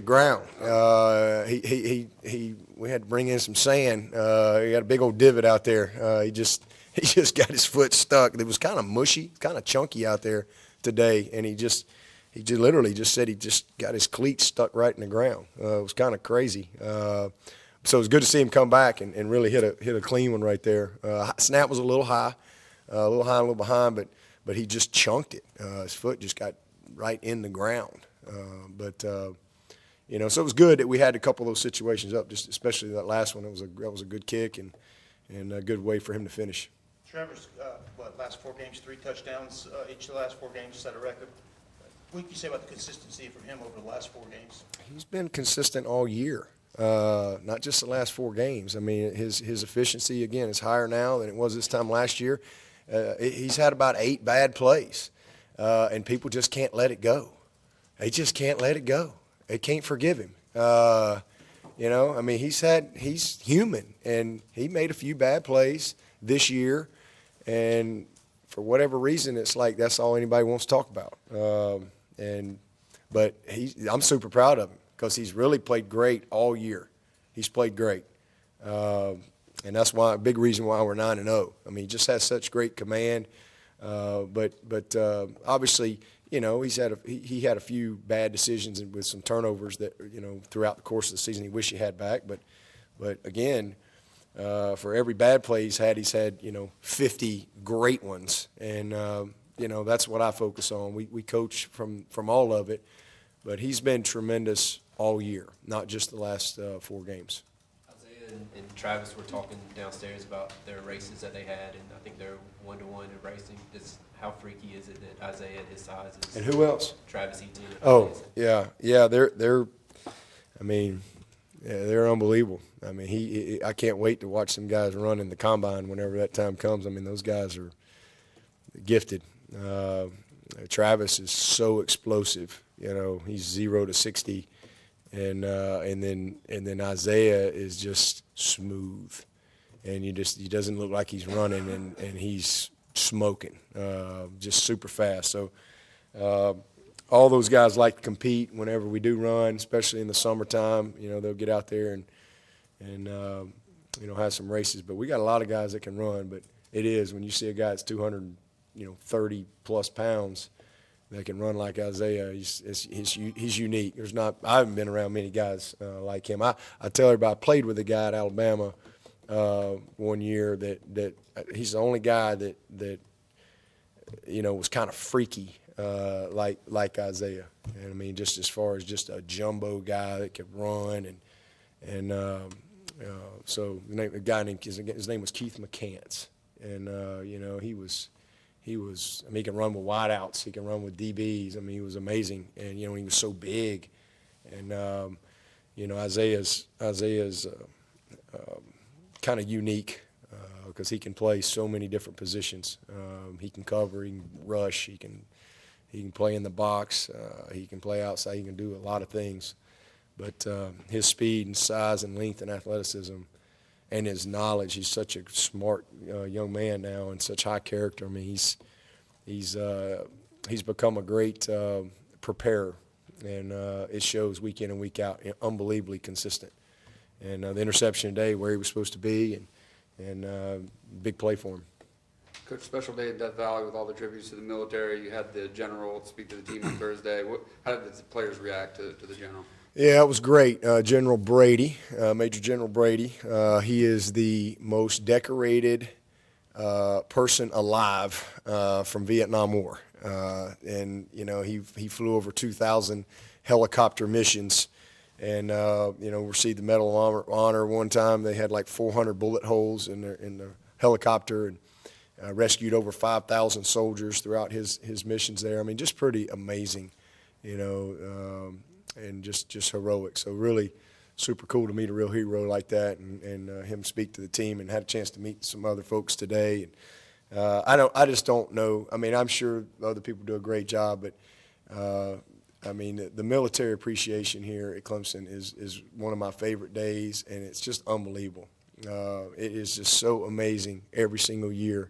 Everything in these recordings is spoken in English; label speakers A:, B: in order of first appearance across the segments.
A: ground. We had to bring in some sand. He got a big old divot out there. He just got his foot stuck. It was kind of mushy, kind of chunky out there today, and he literally just said he just got his cleat stuck right in the ground. It was kind of crazy. So it was good to see him come back and really hit a clean one right there. Snap was a little high, a little behind, but he just chunked it. His foot just got right in the ground. So it was good that we had a couple of those situations up, just especially that last one. That was a good kick and a good way for him to finish.
B: Trevor's, last 4 games, 3 touchdowns, each of the last 4 games, set a record. What can you say about the consistency from him over the last 4 games?
A: He's been consistent all year, not just the last 4 games. I mean, his efficiency, again, is higher now than it was this time last year. He's had about 8 bad plays, and people just can't let it go. They just can't let it go. They can't forgive him. I mean, he's human, and he made a few bad plays this year, and for whatever reason, it's like that's all anybody wants to talk about. But I'm super proud of him because he's really played great all year. He's played great, and that's a big reason why we're 9-0. I mean, he just has such great command. But obviously, he had a few bad decisions and with some turnovers that throughout the course of the season he wished he had back. But again, for every bad play he's had 50 great ones, and that's what I focus on. We coach from all of it, but he's been tremendous all year, not just the last 4 games.
C: Isaiah and Travis were talking downstairs about their races that they had, and I think they're 1-1 in racing. How freaky is it that Isaiah at his size is?
A: And who else?
C: Travis Etienne.
A: Oh, yeah. They're unbelievable. I mean, I can't wait to watch some guys run in the combine whenever that time comes. I mean, those guys are gifted. Travis is so explosive. He's 0 to 60, and then Isaiah is just smooth, and he doesn't look like he's running, and he's smoking, just super fast. So all those guys like to compete whenever we do run, especially in the summertime. They'll get out there and have some races. But we got a lot of guys that can run. But it is when you see a guy that's 230 plus pounds that can run like Isaiah. He's unique. I haven't been around many guys like him. I tell everybody I played with a guy at Alabama one year that he's the only guy that was kind of freaky like Isaiah. And I mean, just as far as just a jumbo guy that could run and so the guy named his name was Keith McCants, and he was I mean, he can run with wideouts, he can run with DBs. I mean, he was amazing, and he was so big, and Isaiah's kind of unique because he can play so many different positions. He can cover, he can rush, he can play in the box, he can play outside, he can do a lot of things. But his speed and size and length and athleticism and his knowledge, he's such a smart young man now and such high character. I mean, he's become a great preparer, and it shows week in and week out, unbelievably consistent. And the interception today where he was supposed to be, and big play for him.
D: Coach, special day in Death Valley with all the tributes to the military. You had the general speak to the team on Thursday. How did the players react to the general?
A: Yeah, it was great. General Brady, Major General Brady, he is the most decorated person alive from Vietnam War. And, he flew over 2,000 helicopter missions and, received the Medal of Honor one time. They had like 400 bullet holes in the helicopter and rescued over 5,000 soldiers throughout his missions there. I mean, just pretty amazing, and just heroic. So really super cool to meet a real hero like that and him speak to the team, and had a chance to meet some other folks today. And I just don't know. I mean, I'm sure other people do a great job, but I mean, the military appreciation here at Clemson is one of my favorite days, and it's just unbelievable. It is just so amazing every single year.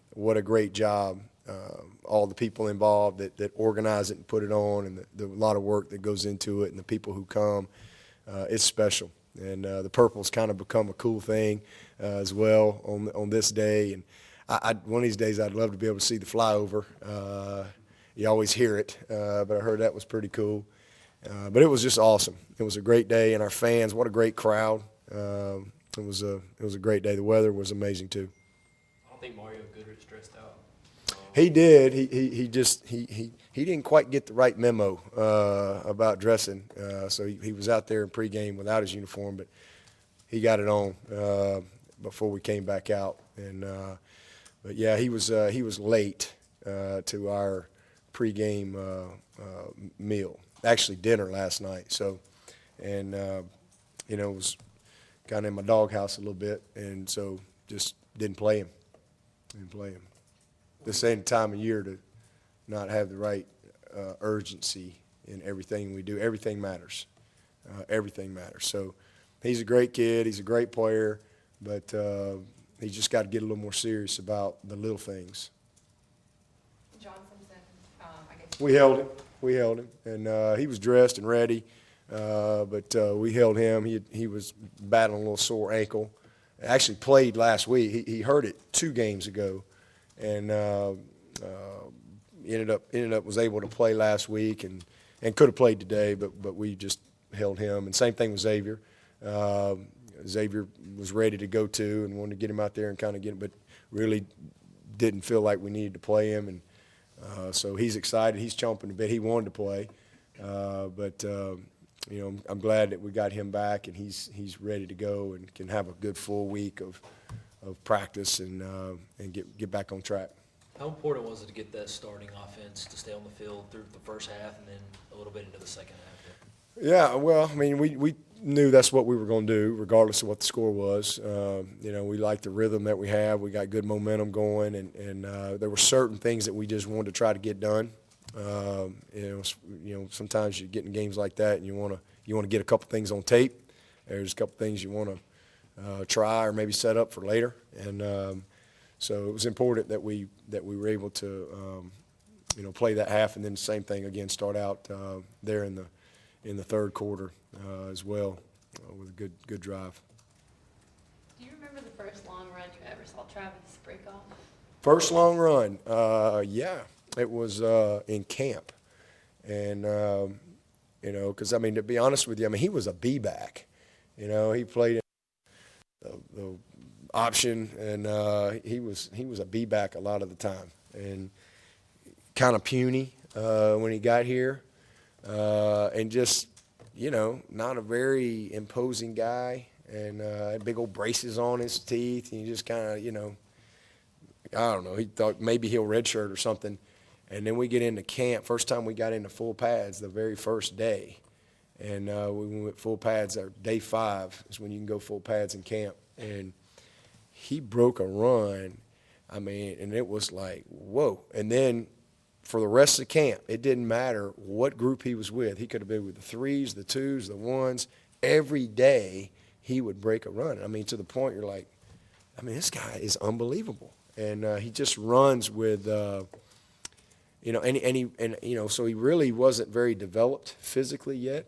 A: What a great job all the people involved that organize it and put it on, and the lot of work that goes into it, and the people who come. It's special, and the purple's kind of become a cool thing as well on this day. And one of these days I'd love to be able to see the flyover. You always hear it, but I heard that was pretty cool. But it was just awesome. It was a great day, and our fans, what a great crowd. It was a great day. The weather was amazing too.
C: I don't think Mario Goodrich dressed out.
A: He did. He didn't quite get the right memo about dressing. So he was out there in pregame without his uniform, but he got it on before we came back out. And but yeah, he was late to our pregame meal. Actually, dinner last night. So, and was kind of in my doghouse a little bit, and so just didn't play him. This ain't the time of year to not have the right urgency in everything we do. Everything matters. Everything matters. So he's a great kid. He's a great player, but he's just got to get a little more serious about the little things.
E: John Simpson, I guess.
A: We held him, and he was dressed and ready, but we held him. He was battling a little sore ankle. Actually played last week. He hurt it 2 games ago, and ended up was able to play last week and could have played today, but we just held him. And same thing with Xavier. Xavier was ready to go too and wanted to get him out there and kind of get him, but really didn't feel like we needed to play him. And so he's excited. He's chomping a bit. He wanted to play, but I'm glad that we got him back, and he's ready to go and can have a good full week of practice and get back on track.
F: How important was it to get that starting offense to stay on the field through the first half and then a little bit into the second half?
A: Yeah, well, I mean, we knew that's what we were going to do, regardless of what the score was. We like the rhythm that we have. We got good momentum going, and there were certain things that we just wanted to try to get done. Sometimes you get in games like that, and you want to get a couple things on tape. There's a couple things you want to try or maybe set up for later, and so it was important that we were able to play that half, and then the same thing again, start out there in the third quarter as well with a good drive.
E: Do you remember the first long run you ever saw Travis break off?
A: First long run, yeah, it was in camp, and because I mean, to be honest with you, I mean, he was a B-back. He played in the option, and he was a B-back a lot of the time, and kind of puny when he got here, and just not a very imposing guy, and had big old braces on his teeth, and he just kind of I don't know, he thought maybe he'll redshirt or something. And then we get into camp. First time we got into full pads, the very first day. And we went full pads, day 5 is when you can go full pads in camp. And he broke a run, I mean, and it was like, whoa. And then for the rest of camp, it didn't matter what group he was with. He could have been with the 3s, the 2s, the 1s. Every day he would break a run. I mean, to the point you're like, I mean, this guy is unbelievable. And he just runs with, so he really wasn't very developed physically yet.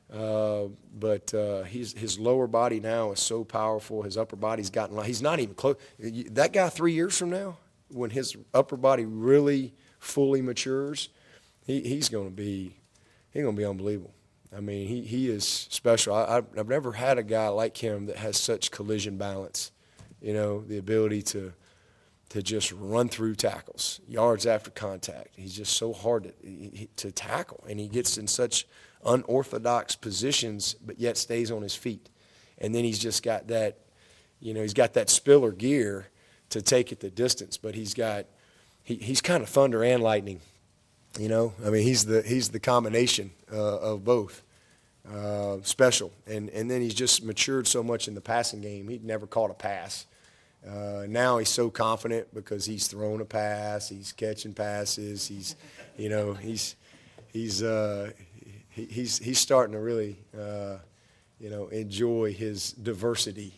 A: But his lower body now is so powerful. His upper body's gotten, he's not even close. That guy 3 years from now, when his upper body really fully matures, he's going to be unbelievable. I mean, he is special. I've never had a guy like him that has such collision balance, the ability to just run through tackles, yards after contact. He's just so hard to tackle, and he gets in such unorthodox positions, but yet stays on his feet. And then he's just got that, he's got that spiller gear to take it the distance, but he's kind of thunder and lightning. I mean, he's the combination of both. Special, and then he's just matured so much in the passing game. He'd never caught a pass. Now he's so confident because he's thrown a pass, he's catching passes, he's starting to really, enjoy his diversity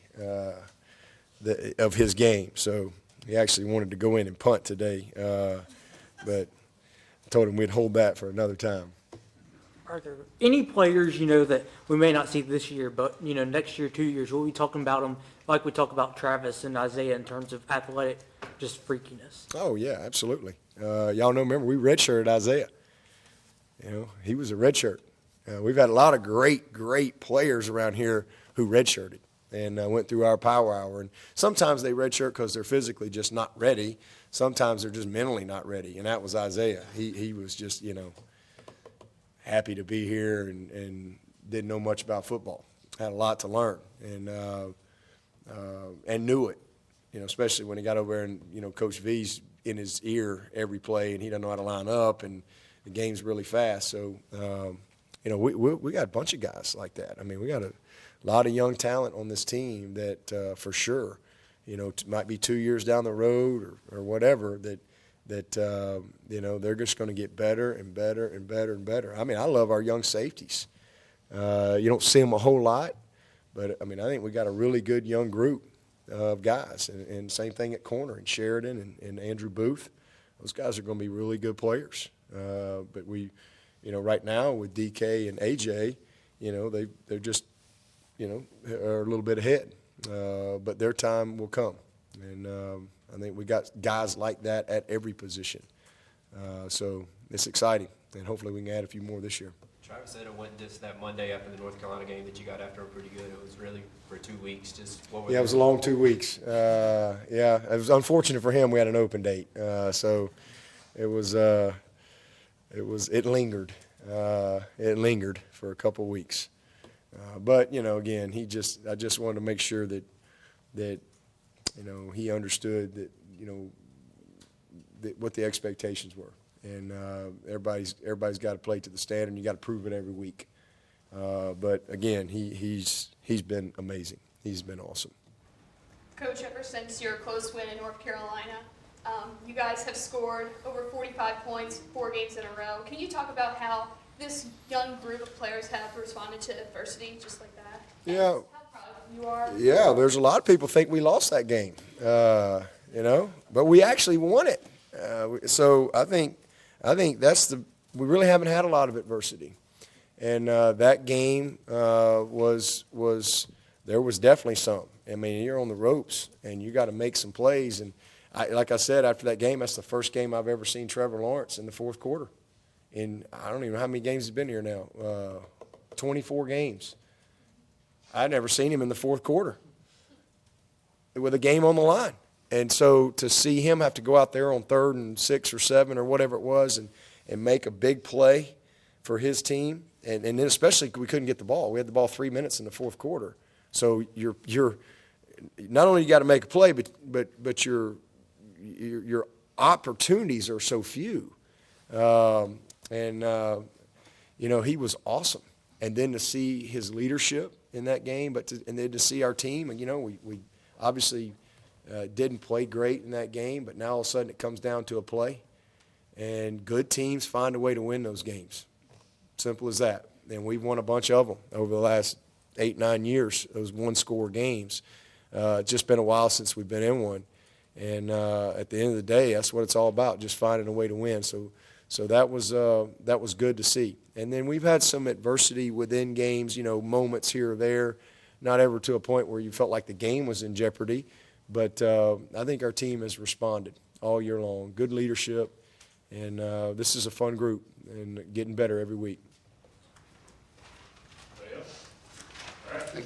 A: of his game. So he actually wanted to go in and punt today but I told him we'd hold that for another time.
G: Are there any players, that we may not see this year, but, next year, 2 years, we'll be talking about them like we talk about Travis and Isaiah in terms of athletic, just freakiness?
A: Oh, yeah, absolutely. Y'all know, remember, we redshirted Isaiah. He was a redshirt. We've had a lot of great, great players around here who redshirted and went through our power hour. And sometimes they redshirt because they're physically just not ready. Sometimes they're just mentally not ready, and that was Isaiah. He was just, happy to be here and didn't know much about football. Had a lot to learn and knew it, especially when he got over there and, Coach V's in his ear every play and he doesn't know how to line up and the game's really fast. So, we got a bunch of guys like that. I mean, we got a lot of young talent on this team that for sure, might be 2 years down the road or whatever that they're just going to get better and better and better and better. I mean, I love our young safeties. You don't see them a whole lot, but, I think we got a really good young group of guys. And same thing at corner, and Sheridan and Andrew Booth. Those guys are going to be really good players. But we, right now with DK and AJ, they're just, are a little bit ahead. But their time will come. And I think we got guys like that at every position. So it's exciting, and hopefully we can add a few more this year.
C: Travis said it wasn't just that Monday after the North Carolina game that you got after pretty good. It was really for 2 weeks. Just what were
A: Yeah, it was a long 2 weeks. Yeah, it was unfortunate for him. We had an open date, so it lingered. It lingered for a couple weeks. But again, I just wanted to make sure that he understood that what the expectations were. And everybody's got to play to the standard, and you got to prove it every week. But again, he's been amazing. He's been awesome.
E: Coach, ever since your close win in North Carolina, you guys have scored over 45 points 4 games in a row. Can you talk about how this young group of players have responded to adversity just like that?
A: Yeah.
E: And how proud you are?
A: Yeah, there's a lot of people think we lost that game, but we actually won it. So I think we really haven't had a lot of adversity. And that game there was definitely some. I mean, you're on the ropes, and you got to make some plays. And like I said, after that game, that's the first game I've ever seen Trevor Lawrence in the fourth quarter. And I don't even know how many games he's been here now, 24 games. I'd never seen him in the fourth quarter with a game on the line. And so to see him have to go out there on 3rd and 6 or 7 or whatever it was and make a big play for his team, and then especially we couldn't get the ball. We had the ball 3 minutes in the fourth quarter. So you're not only you got to make a play, but your opportunities are so few. He was awesome. And then to see his leadership in that game, and then to see our team, and we obviously didn't play great in that game, but now all of a sudden it comes down to a play, and good teams find a way to win those games. Simple as that. And we've won a bunch of them over the last 8-9 years. Those one-score games. It's just been a while since we've been in one, and at the end of the day, that's what it's all about, just finding a way to win. So that was good to see. And then we've had some adversity within games, moments here or there, not ever to a point where you felt like the game was in jeopardy. But I think our team has responded all year long. Good leadership, and this is a fun group and getting better every week.